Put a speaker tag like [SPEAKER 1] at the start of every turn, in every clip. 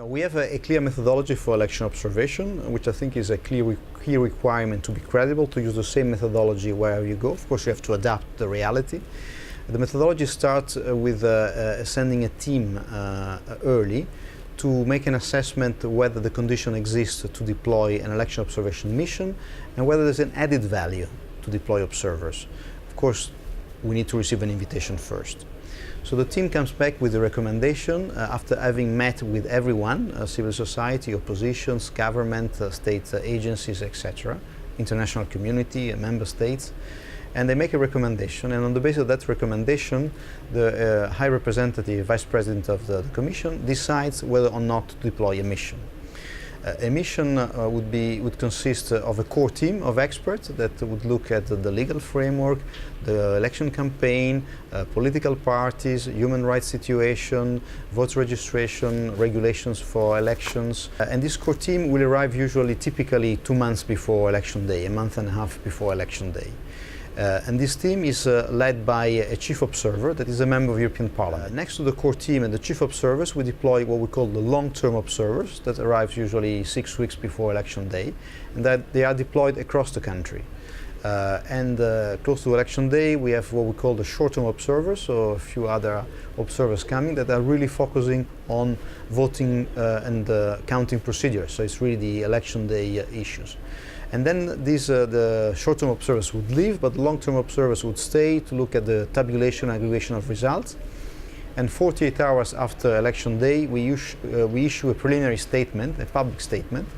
[SPEAKER 1] We have a clear methodology for election observation, which I think is a key requirement to be credible, to use the same methodology wherever you go. Of course, you have to adapt the reality. The methodology starts with sending a team early to make an assessment whether the condition exists to deploy an election observation mission and whether there's an added value to deploy observers. Of course, we need to receive an invitation first. So the team comes back with a recommendation after having met with everyone, civil society, oppositions, government, state agencies, etc., international community, member states, and they make a recommendation, and on the basis of that recommendation, the High Representative, Vice President of the Commission, decides whether or not to deploy a mission. A mission would consist of a core team of experts that would look at the legal framework, the election campaign, political parties, human rights situation, vote registration, regulations for elections. And this core team will arrive typically 2 months before election day, a month and a half before election day. And this team is led by a chief observer that is a member of European Parliament. Next to the core team and the chief observers, we deploy what we call the long-term observers that arrive usually 6 weeks before election day, and that they are deployed across the country. Close to election day, we have what we call the short-term observers, so a few other observers coming that are really focusing on voting and counting procedures. So it's really the election day issues. And then the short-term observers would leave, but the long-term observers would stay to look at the tabulation and aggregation of results. And 48 hours after election day, we issue a preliminary statement, a public statement,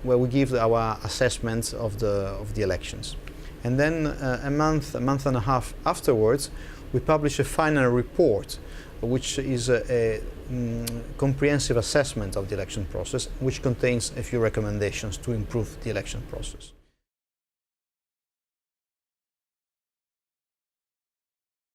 [SPEAKER 1] where we give our assessments of the elections. And then a month and a half afterwards, we publish a final report, which is a comprehensive assessment of the election process, which contains a few recommendations to improve the election process.